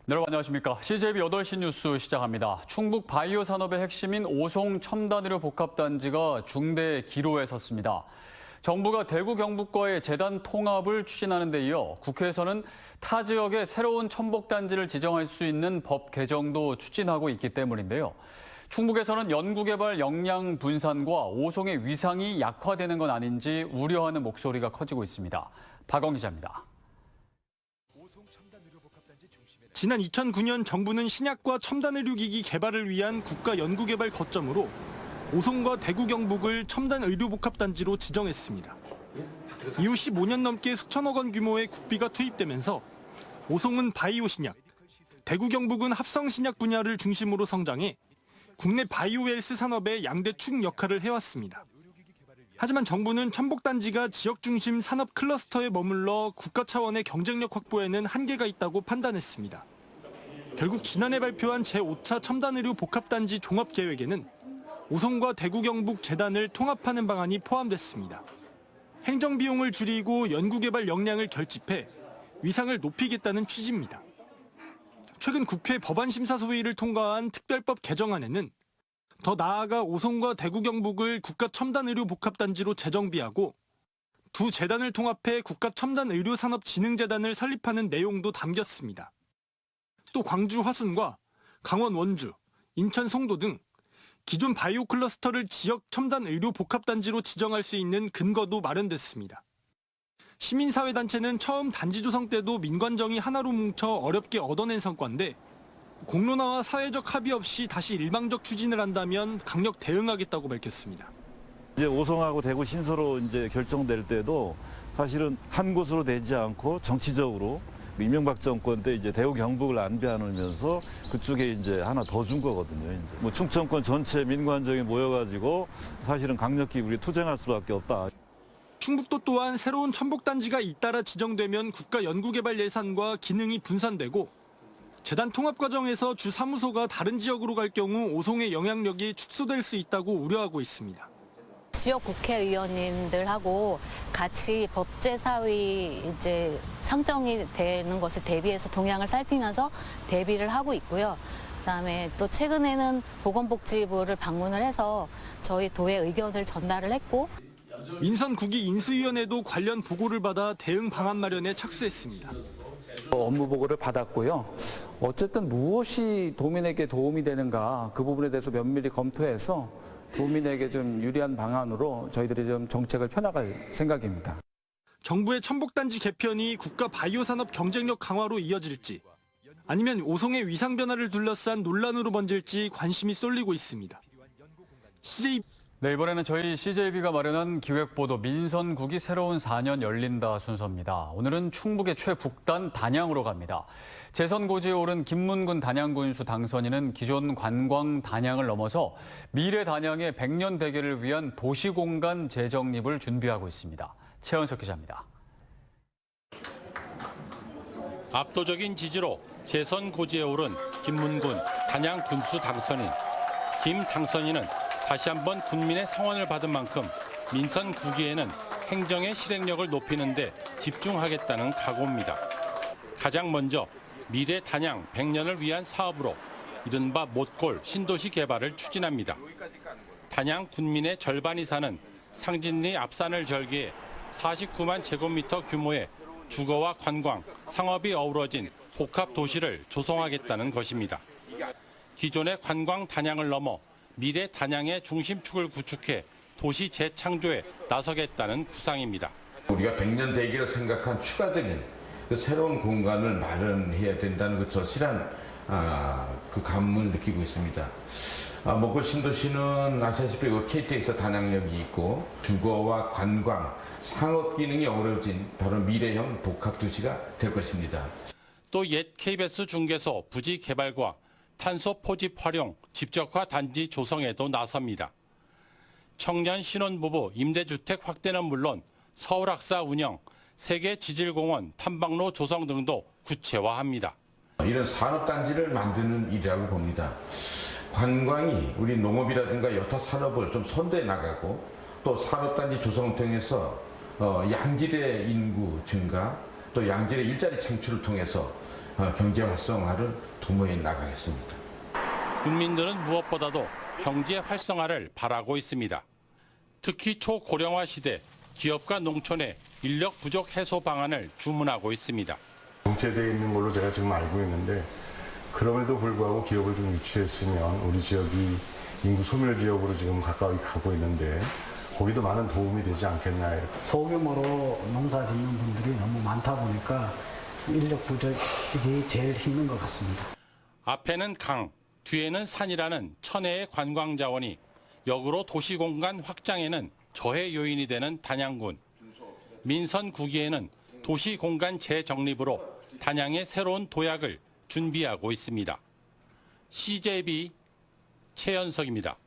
여러분 안녕하십니까. CJB 8시 뉴스 시작합니다. 충북 바이오 산업의 핵심인 오송 첨단의료 복합단지가 중대 기로에 섰습니다. 정부가 대구 경북과의 재단 통합을 추진하는 데 이어 국회에서는 타 지역에 새로운 첨복단지를 지정할 수 있는 법 개정도 추진하고 있기 때문인데요. 충북에서는 연구개발 역량 분산과 오송의 위상이 약화되는 건 아닌지 우려하는 목소리가 커지고 있습니다. 박원 기자입니다. 지난 2009년 정부는 신약과 첨단의료기기 개발을 위한 국가연구개발 거점으로 오송과 대구 경북을 첨단의료복합단지로 지정했습니다. 이후 15년 넘게 수천억 원 규모의 국비가 투입되면서 오송은 바이오 신약, 대구 경북은 합성 신약 분야를 중심으로 성장해 국내 바이오 헬스 산업의 양대 축 역할을 해왔습니다. 하지만 정부는 첨복단지가 지역 중심 산업 클러스터에 머물러 국가 차원의 경쟁력 확보에는 한계가 있다고 판단했습니다. 결국 지난해 발표한 제5차 첨단의료 복합단지 종합계획에는 오송과 대구 경북 재단을 통합하는 방안이 포함됐습니다. 행정비용을 줄이고 연구개발 역량을 결집해 위상을 높이겠다는 취지입니다. 최근 국회 법안심사소위를 통과한 특별법 개정안에는 더 나아가 오송과 대구 경북을 국가첨단의료복합단지로 재정비하고 두 재단을 통합해 국가첨단의료산업진흥재단을 설립하는 내용도 담겼습니다. 또 광주 화순과 강원 원주, 인천 송도 등 기존 바이오 클러스터를 지역 첨단의료복합단지로 지정할 수 있는 근거도 마련됐습니다. 시민사회단체는 처음 단지 조성 때도 민관정이 하나로 뭉쳐 어렵게 얻어낸 성과인데 공론화와 사회적 합의 없이 다시 일방적 추진을 한다면 강력 대응하겠다고 밝혔습니다. 이제 오송하고 대구 신서로 이제 결정될 때도 사실은 한 곳으로 되지 않고 정치적으로 이명박 정권 때 이제 대구 경북을 안배하면서 그쪽에 이제 하나 더 준 거거든요. 이제 뭐 충청권 전체 민관정이 모여가지고 사실은 강력히 우리 투쟁할 수밖에 없다. 충북도 또한 새로운 첨복단지가 잇따라 지정되면 국가 연구개발 예산과 기능이 분산되고 재단 통합 과정에서 주 사무소가 다른 지역으로 갈 경우 오송의 영향력이 축소될 수 있다고 우려하고 있습니다. 지역 국회의원님들하고 같이 법제사위 상정이 되는 것을 대비해서 동향을 살피면서 대비를 하고 있고요. 그다음에 또 최근에는 보건복지부를 방문을 해서 저희 도의 의견을 전달을 했고 민선국이 인수위원회도 관련 보고를 받아 대응 방안 마련에 착수했습니다. 업무 보고를 받았고요. 어쨌든 무엇이 도민에게 도움이 되는가 그 부분에 대해서 면밀히 검토해서 도민에게 좀 유리한 방안으로 저희들이 좀 정책을 펴나갈 생각입니다. 정부의 첨복단지 개편이 국가 바이오 산업 경쟁력 강화로 이어질지 아니면 오송의 위상 변화를 둘러싼 논란으로 번질지 관심이 쏠리고 있습니다. 네, 이번에는 저희 CJB가 마련한 기획보도 민선국이 새로운 4년 열린다 순서입니다. 오늘은 충북의 최북단 단양으로 갑니다. 재선고지에 오른 김문근 단양군수 당선인은 기존 관광 단양을 넘어서 미래 단양의 100년 대계를 위한 도시공간 재정립을 준비하고 있습니다. 최은석 기자입니다. 압도적인 지지로 재선고지에 오른 김문근 단양군수 당선인. 김 당선인은 다시 한번 국민의 성원을 받은 만큼 민선 9기에는 행정의 실행력을 높이는 데 집중하겠다는 각오입니다. 가장 먼저 미래 단양 100년을 위한 사업으로 이른바 못골 신도시 개발을 추진합니다. 단양 군민의 절반이 사는 상진리 앞산을 절개해 49만 제곱미터 규모의 주거와 관광, 상업이 어우러진 복합 도시를 조성하겠다는 것입니다. 기존의 관광 단양을 넘어 미래 단양의 중심축을 구축해 도시 재창조에 나서겠다는 구상입니다. 우리가 100년 대계를 생각한 추가적인 그 새로운 공간을 마련해야 된다는 그 절실한 그 감을 느끼고 있습니다. 목골 신도시는 아시다시피 KTX 단양역이 있고 주거와 관광, 상업 기능이 어우러진 바로 미래형 복합도시가 될 것입니다. 또 옛 KBS 중개소 부지 개발과 탄소 포집 활용, 집적화 단지 조성에도 나섭니다. 청년 신혼부부 임대주택 확대는 물론 서울학사 운영, 세계 지질공원 탐방로 조성 등도 구체화합니다. 이런 산업단지를 만드는 일이라고 봅니다. 관광이 우리 농업이라든가 여타 산업을 좀 선도해 나가고 또 산업단지 조성을 통해서 양질의 인구 증가 또 양질의 일자리 창출을 통해서 경제 활성화를 도모해 나가겠습니다. 국민들은 무엇보다도 경제 활성화를 바라고 있습니다. 특히 초고령화 시대 기업과 농촌의 인력 부족 해소 방안을 주문하고 있습니다. 정체되어 있는 걸로 제가 지금 알고 있는데 그럼에도 불구하고 기업을 좀 유치했으면 우리 지역이 인구 소멸 지역으로 지금 가까이 가고 있는데 거기도 많은 도움이 되지 않겠나. 소규모로 농사 짓는 분들이 너무 많다 보니까 인력 부족이 제일 힘든 것 같습니다. 앞에는 강, 뒤에는 산이라는 천혜의 관광 자원이 역으로 도시공간 확장에는 저해 요인이 되는 단양군. 민선 9기에는 도시공간 재정립으로 단양의 새로운 도약을 준비하고 있습니다. CJB 최연석입니다.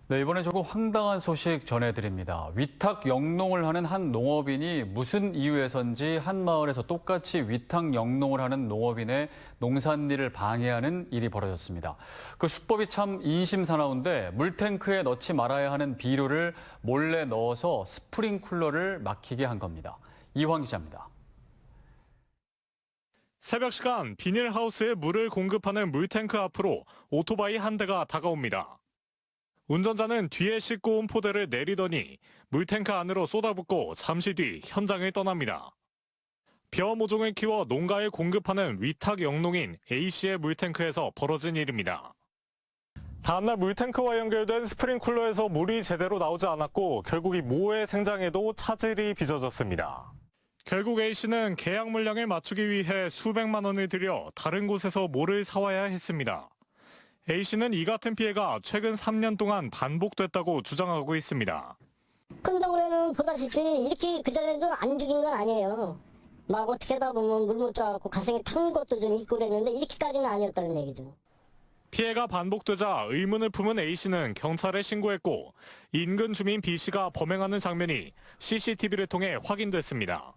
네, 이번에 조금 황당한 소식 전해드립니다. 위탁 영농을 하는 한 농업인이 무슨 이유에선지 한 마을에서 똑같이 위탁 영농을 하는 농업인의 농산일을 방해하는 일이 벌어졌습니다. 그 수법이 참 인심사나운데 물탱크에 넣지 말아야 하는 비료를 몰래 넣어서 스프링쿨러를 막히게 한 겁니다. 이황 기자입니다. 새벽 시간 비닐하우스에 물을 공급하는 물탱크 앞으로 오토바이 한 대가 다가옵니다. 운전자는 뒤에 싣고 온 포대를 내리더니 물탱크 안으로 쏟아붓고 잠시 뒤 현장을 떠납니다. 벼 모종을 키워 농가에 공급하는 위탁 영농인 A씨의 물탱크에서 벌어진 일입니다. 다음날 물탱크와 연결된 스프링쿨러에서 물이 제대로 나오지 않았고 결국 이 모의 생장에도 차질이 빚어졌습니다. 결국 A씨는 계약 물량을 맞추기 위해 수백만 원을 들여 다른 곳에서 모를 사와야 했습니다. A씨는 이 같은 피해가 최근 3년 동안 반복됐다고 주장하고 있습니다. 큰 동네는 보다시피 이렇게 그전에도 안 죽인 건 아니에요. 막 어떻게 하다 보면 물 못 쪄갖고 가슴에 탄 것도 좀 있고 그랬는데 이렇게까지는 아니었다는 얘기죠. 피해가 반복되자 의문을 품은 A씨는 경찰에 신고했고 인근 주민 B씨가 범행하는 장면이 CCTV를 통해 확인됐습니다.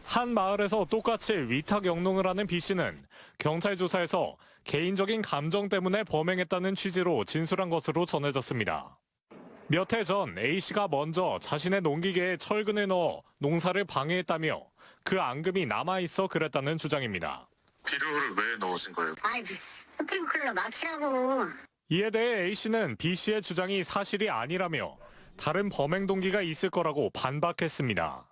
한 마을에서 똑같이 위탁 영농을 하는 B씨는 경찰 조사에서 개인적인 감정 때문에 범행했다는 취지로 진술한 것으로 전해졌습니다. 몇 해 전 A씨가 먼저 자신의 농기계에 철근을 넣어 농사를 방해했다며 그 앙금이 남아있어 그랬다는 주장입니다. 비료를 왜 넣으신 거예요? 아이 스프링클러 막히라고. 이에 대해 A씨는 B씨의 주장이 사실이 아니라며 다른 범행 동기가 있을 거라고 반박했습니다.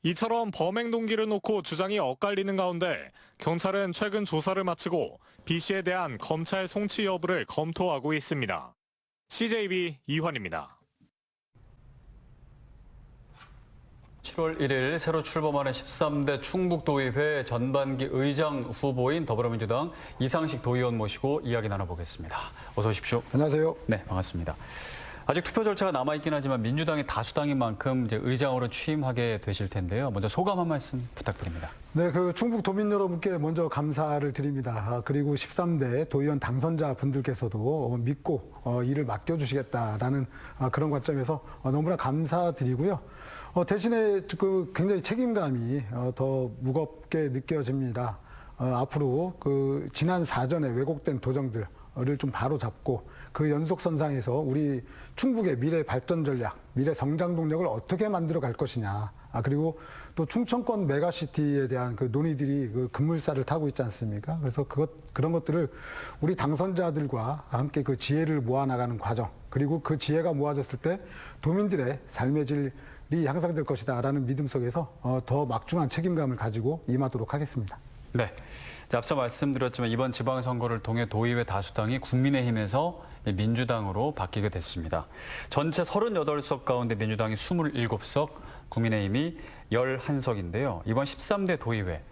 이처럼 범행 동기를 놓고 주장이 엇갈리는 가운데 경찰은 최근 조사를 마치고 B씨에 대한 검찰 송치 여부를 검토하고 있습니다. CJB 이환입니다. 7월 1일 새로 출범하는 13대 충북도의회 전반기 의장 후보인 더불어민주당 이상식 도의원 모시고 이야기 나눠보겠습니다. 어서 오십시오. 안녕하세요. 네, 반갑습니다. 아직 투표 절차가 남아있긴 하지만 민주당이 다수당인 만큼 이제 의장으로 취임하게 되실 텐데요. 먼저 소감 한 말씀 부탁드립니다. 네, 충북 도민 여러분께 먼저 감사를 드립니다. 그리고 13대 도의원 당선자 분들께서도 믿고 일을 맡겨주시겠다라는 그런 관점에서 너무나 감사드리고요. 대신에 굉장히 책임감이 더 무겁게 느껴집니다. 앞으로 지난 사전에 왜곡된 도정들을 좀 바로 잡고 그 연속선상에서 우리 충북의 미래 발전 전략, 미래 성장 동력을 어떻게 만들어 갈 것이냐. 그리고 또 충청권 메가시티에 대한 그 논의들이 급물살을 타고 있지 않습니까? 그래서 그런 것들을 우리 당선자들과 함께 그 지혜를 모아나가는 과정, 그리고 그 지혜가 모아졌을 때 도민들의 삶의 질이 향상될 것이다라는 믿음 속에서 더 막중한 책임감을 가지고 임하도록 하겠습니다. 네. 앞서 말씀드렸지만 이번 지방선거를 통해 도의회 다수당이 국민의힘에서 민주당으로 바뀌게 됐습니다. 전체 38석 가운데 민주당이 27석, 국민의힘이 11석인데요. 이번 13대 도의회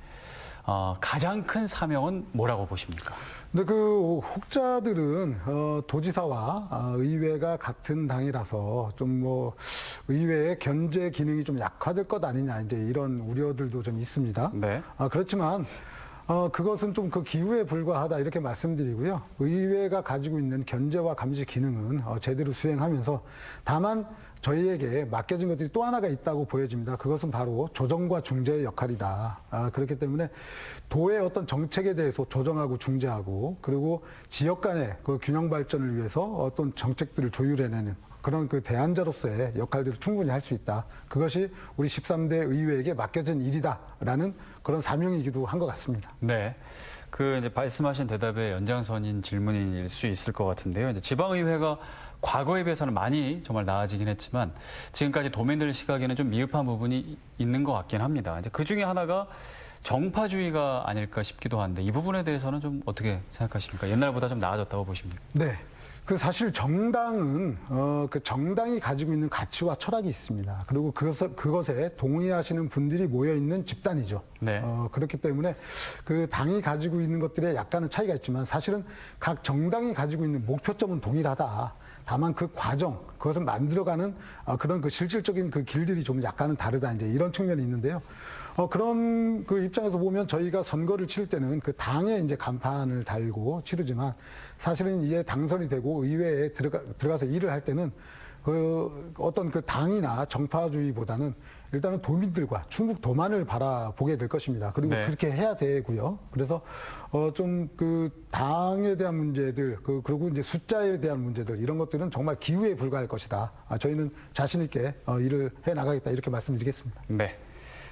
가장 큰 사명은 뭐라고 보십니까? 근데 혹자들은 도지사와 의회가 같은 당이라서 좀 의회의 견제 기능이 좀 약화될 것 아니냐 이제 이런 우려들도 좀 있습니다. 네. 그렇지만 그것은 좀 그 기후에 불과하다 이렇게 말씀드리고요. 의회가 가지고 있는 견제와 감시 기능은 제대로 수행하면서 다만 저희에게 맡겨진 것들이 또 하나가 있다고 보여집니다. 그것은 바로 조정과 중재의 역할이다. 그렇기 때문에 도의 어떤 정책에 대해서 조정하고 중재하고 그리고 지역 간의 그 균형 발전을 위해서 어떤 정책들을 조율해내는 그런 그 대안자로서의 역할들을 충분히 할 수 있다. 그것이 우리 13대 의회에게 맡겨진 일이다라는 그런 사명이기도 한 것 같습니다. 네. 그 이제 말씀하신 대답의 연장선인 질문일 수 있을 것 같은데요. 이제 지방의회가 과거에 비해서는 많이 정말 나아지긴 했지만 지금까지 도민들 시각에는 좀 미흡한 부분이 있는 것 같긴 합니다. 이제 그 중에 하나가 정파주의가 아닐까 싶기도 한데 이 부분에 대해서는 좀 어떻게 생각하십니까? 옛날보다 좀 나아졌다고 보십니까? 네. 그 사실 정당은 그 정당이 가지고 있는 가치와 철학이 있습니다. 그리고 그것에 동의하시는 분들이 모여 있는 집단이죠. 네. 그렇기 때문에 그 당이 가지고 있는 것들에 약간은 차이가 있지만 사실은 각 정당이 가지고 있는 목표점은 동일하다. 다만 그 과정, 그것을 만들어가는 그런 그 실질적인 그 길들이 좀 약간은 다르다. 이제 이런 측면이 있는데요. 그런 그 입장에서 보면 저희가 선거를 치를 때는 그 당에 이제 간판을 달고 치르지만 사실은 이제 당선이 되고 의회에 들어가서 일을 할 때는 그 어떤 그 당이나 정파주의보다는 일단은 도민들과 충북 도만을 바라보게 될 것입니다. 그리고 네. 그렇게 해야 되고요. 그래서 좀 그 당에 대한 문제들 그리고 이제 숫자에 대한 문제들 이런 것들은 정말 기후에 불과할 것이다. 저희는 자신 있게 일을 해 나가겠다 이렇게 말씀드리겠습니다. 네.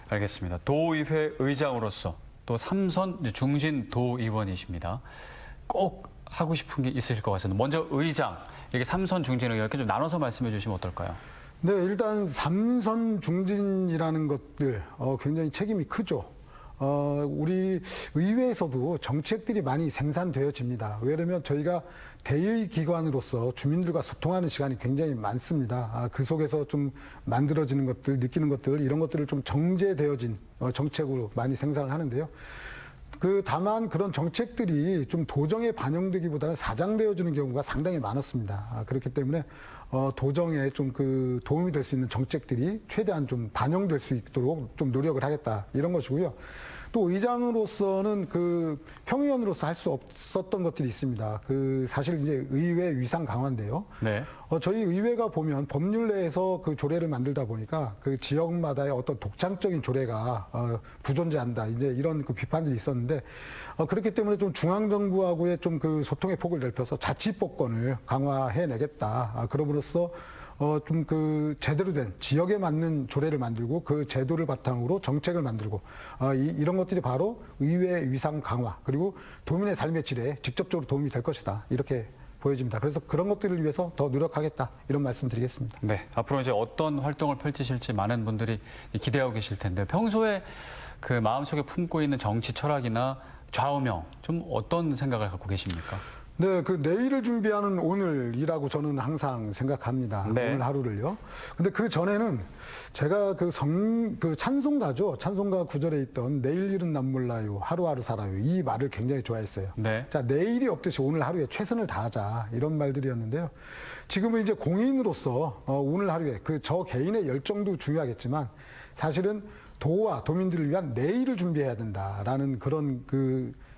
알겠습니다. 도의회 의장으로서 또 3선 중진 도의원이십니다. 꼭 하고 싶은 게 있으실 것 같습니다. 먼저 의장, 이게 3선 중진 의원 이렇게 좀 나눠서 말씀해 주시면 어떨까요? 네, 일단 3선 중진이라는 것들 굉장히 책임이 크죠. 우리 의회에서도 정책들이 많이 생산되어집니다. 왜냐하면 저희가 대의 기관으로서 주민들과 소통하는 시간이 굉장히 많습니다. 그 속에서 좀 만들어지는 것들, 느끼는 것들, 이런 것들을 좀 정제되어진 정책으로 많이 생산을 하는데요. 다만 그런 정책들이 좀 도정에 반영되기보다는 사장되어지는 경우가 상당히 많았습니다. 그렇기 때문에 도정에 좀 그 도움이 될 수 있는 정책들이 최대한 좀 반영될 수 있도록 좀 노력을 하겠다 이런 것이고요. 또 의장으로서는 그 평의원으로서 할 수 없었던 것들이 있습니다. 사실 이제 의회 위상 강화인데요. 네. 저희 의회가 보면 법률 내에서 그 조례를 만들다 보니까 그 지역마다의 어떤 독창적인 조례가 부존재한다. 이제 이런 그 비판들이 있었는데 그렇기 때문에 좀 중앙정부하고의 좀 그 소통의 폭을 넓혀서 자치법권을 강화해 내겠다. 그럼으로써 좀 그 제대로 된 지역에 맞는 조례를 만들고 그 제도를 바탕으로 정책을 만들고 이런 것들이 바로 의회 위상 강화 그리고 도민의 삶의 질에 직접적으로 도움이 될 것이다 이렇게 보여집니다. 그래서 그런 것들을 위해서 더 노력하겠다 이런 말씀드리겠습니다. 네, 앞으로 이제 어떤 활동을 펼치실지 많은 분들이 기대하고 계실 텐데 평소에 그 마음속에 품고 있는 정치 철학이나 좌우명 좀 어떤 생각을 갖고 계십니까? 네, 그 내일을 준비하는 오늘이라고 저는 항상 생각합니다. 네. 오늘 하루를요. 근데 그 전에는 제가 그 찬송가죠. 찬송가 구절에 있던 내일 일은 난 몰라요. 하루하루 살아요. 이 말을 굉장히 좋아했어요. 네. 자, 내일이 없듯이 오늘 하루에 최선을 다하자. 이런 말들이었는데요. 지금은 이제 공인으로서 오늘 하루에 저 개인의 열정도 중요하겠지만 사실은 도와 도민들을 위한 내일을 준비해야 된다라는 그런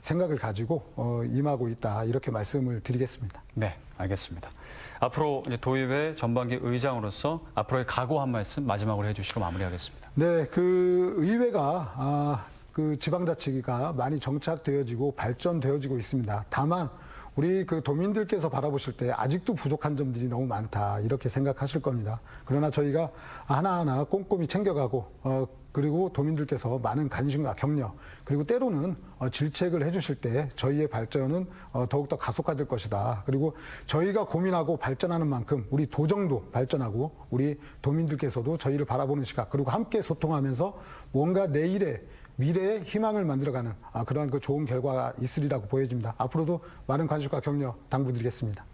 생각을 가지고 임하고 있다 이렇게 말씀을 드리겠습니다. 네, 알겠습니다. 앞으로 이제 도의회 전반기 의장으로서 앞으로의 각오 한 말씀 마지막으로 해주시고 마무리하겠습니다. 네, 그 의회가 그 지방자치가 많이 정착되어지고 발전되어지고 있습니다. 다만 우리 그 도민들께서 바라보실 때 아직도 부족한 점들이 너무 많다 이렇게 생각하실 겁니다. 그러나 저희가 하나하나 꼼꼼히 챙겨가고 그리고 도민들께서 많은 관심과 격려 그리고 때로는 질책을 해주실 때 저희의 발전은 더욱더 가속화될 것이다. 그리고 저희가 고민하고 발전하는 만큼 우리 도정도 발전하고 우리 도민들께서도 저희를 바라보는 시각 그리고 함께 소통하면서 뭔가 내일의 미래의 희망을 만들어가는 그러한 그 좋은 결과가 있으리라고 보여집니다. 앞으로도 많은 관심과 격려 당부드리겠습니다.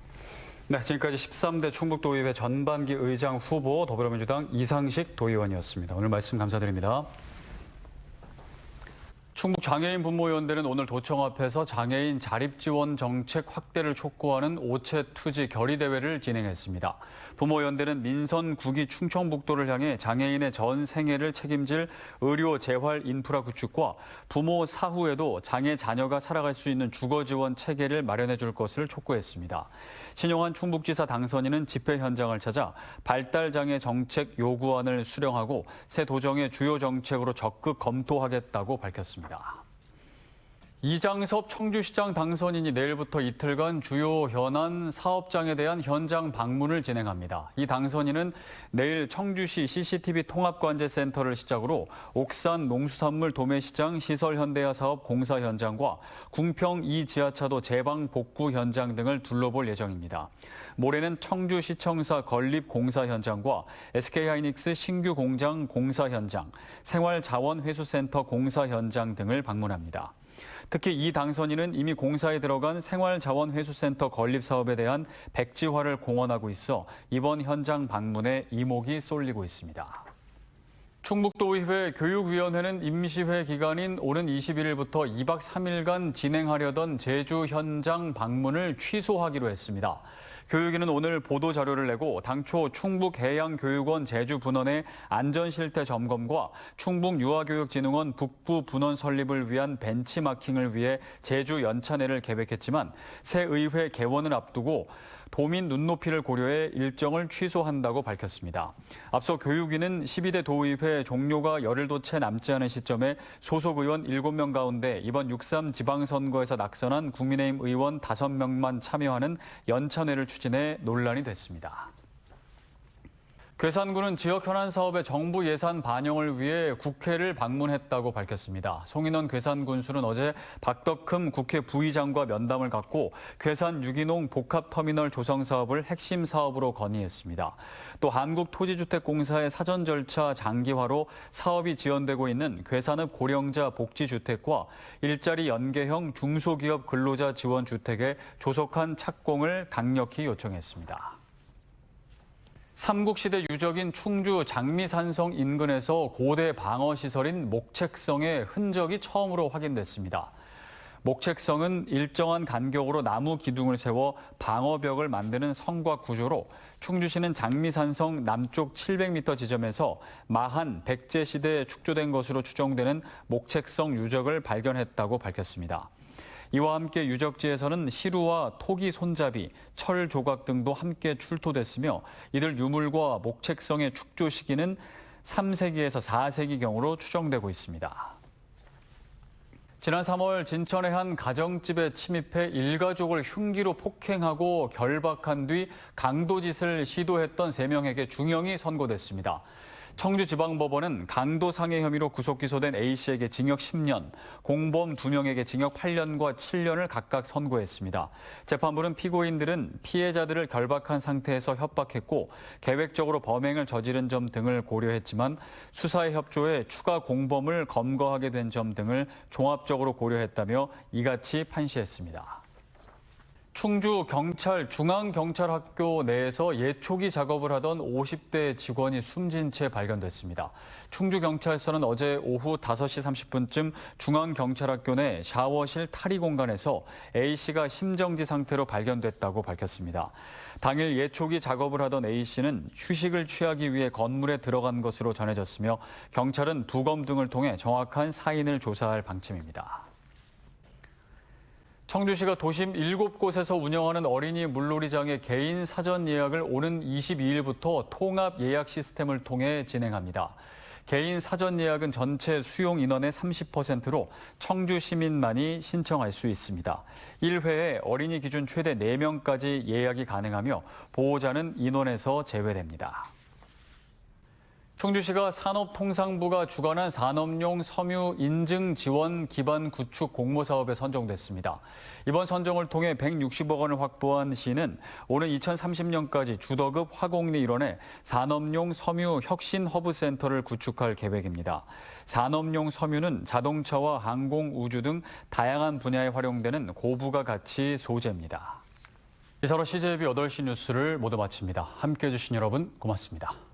네, 지금까지 13대 충북도의회 전반기 의장 후보 더불어민주당 이상식 도의원이었습니다. 오늘 말씀 감사드립니다. 충북장애인 분모연대는 오늘 도청 앞에서 장애인 자립지원 정책 확대를 촉구하는 오체투지 결의대회를 진행했습니다. 분모연대는 민선 9기 충청북도를 향해 장애인의 전 생애를 책임질 의료 재활 인프라 구축과 부모 사후에도 장애 자녀가 살아갈 수 있는 주거 지원 체계를 마련해 줄 것을 촉구했습니다. 신용환 충북지사 당선인은 집회 현장을 찾아 발달장애 정책 요구안을 수령하고 새 도정의 주요 정책으로 적극 검토하겠다고 밝혔습니다. 이장섭 청주시장 당선인이 내일부터 이틀간 주요 현안 사업장에 대한 현장 방문을 진행합니다. 이 당선인은 내일 청주시 CCTV 통합관제센터를 시작으로 옥산 농수산물 도매시장 시설현대화 사업 공사 현장과 궁평 2지하차도 제방 복구 현장 등을 둘러볼 예정입니다. 모레는 청주시청사 건립 공사 현장과 SK하이닉스 신규 공장 공사 현장, 생활자원회수센터 공사 현장 등을 방문합니다. 특히 이 당선인은 이미 공사에 들어간 생활자원회수센터 건립 사업에 대한 백지화를 공언하고 있어 이번 현장 방문에 이목이 쏠리고 있습니다. 충북도의회 교육위원회는 임시회 기간인 오는 21일부터 2박 3일간 진행하려던 제주 현장 방문을 취소하기로 했습니다. 교육위는 오늘 보도자료를 내고 당초 충북해양교육원 제주분원의 안전실태 점검과 충북유아교육진흥원 북부 분원 설립을 위한 벤치마킹을 위해 제주 연차내를 계획했지만 새 의회 개원을 앞두고 도민 눈높이를 고려해 일정을 취소한다고 밝혔습니다. 앞서 교육위는 12대 도의회 종료가 열흘도 채 남지 않은 시점에 소속 의원 7명 가운데 이번 6.3 지방선거에서 낙선한 국민의힘 의원 5명만 참여하는 연차내를 추진해 논란이 됐습니다. 괴산군은 지역 현안 사업의 정부 예산 반영을 위해 국회를 방문했다고 밝혔습니다. 송인원 괴산군수는 어제 박덕흠 국회 부의장과 면담을 갖고 괴산 유기농 복합터미널 조성 사업을 핵심 사업으로 건의했습니다. 또 한국토지주택공사의 사전 절차 장기화로 사업이 지연되고 있는 괴산읍 고령자 복지주택과 일자리 연계형 중소기업 근로자 지원 주택의 조속한 착공을 강력히 요청했습니다. 삼국시대 유적인 충주 장미산성 인근에서 고대 방어시설인 목책성의 흔적이 처음으로 확인됐습니다. 목책성은 일정한 간격으로 나무 기둥을 세워 방어벽을 만드는 성곽 구조로 충주시는 장미산성 남쪽 700m 지점에서 마한, 백제 시대에 축조된 것으로 추정되는 목책성 유적을 발견했다고 밝혔습니다. 이와 함께 유적지에서는 시루와 토기 손잡이, 철 조각 등도 함께 출토됐으며 이들 유물과 목책성의 축조 시기는 3세기에서 4세기경으로 추정되고 있습니다. 지난 3월 진천의 한 가정집에 침입해 일가족을 흉기로 폭행하고 결박한 뒤 강도짓을 시도했던 3명에게 중형이 선고됐습니다. 청주지방법원은 강도상해 혐의로 구속 기소된 A씨에게 징역 10년, 공범 2명에게 징역 8년과 7년을 각각 선고했습니다. 재판부는 피고인들은 피해자들을 결박한 상태에서 협박했고 계획적으로 범행을 저지른 점 등을 고려했지만 수사에 협조해 추가 공범을 검거하게 된 점 등을 종합적으로 고려했다며 이같이 판시했습니다. 충주 경찰 중앙경찰학교 내에서 예초기 작업을 하던 50대 직원이 숨진 채 발견됐습니다. 충주경찰서는 어제 오후 5시 30분쯤 중앙경찰학교 내 샤워실 탈의 공간에서 A씨가 심정지 상태로 발견됐다고 밝혔습니다. 당일 예초기 작업을 하던 A씨는 휴식을 취하기 위해 건물에 들어간 것으로 전해졌으며 경찰은 부검 등을 통해 정확한 사인을 조사할 방침입니다. 청주시가 도심 7곳에서 운영하는 어린이 물놀이장의 개인 사전 예약을 오는 22일부터 통합 예약 시스템을 통해 진행합니다. 개인 사전 예약은 전체 수용 인원의 30%로 청주 시민만이 신청할 수 있습니다. 1회에 어린이 기준 최대 4명까지 예약이 가능하며 보호자는 인원에서 제외됩니다. 충주시가 산업통상부가 주관한 산업용 섬유 인증 지원 기반 구축 공모 사업에 선정됐습니다. 이번 선정을 통해 160억 원을 확보한 시는 오는 2030년까지 주덕읍 화곡리 일원에 산업용 섬유 혁신 허브 센터를 구축할 계획입니다. 산업용 섬유는 자동차와 항공, 우주 등 다양한 분야에 활용되는 고부가 가치 소재입니다. 이사로 CJB 8시 뉴스를 모두 마칩니다. 함께해 주신 여러분 고맙습니다.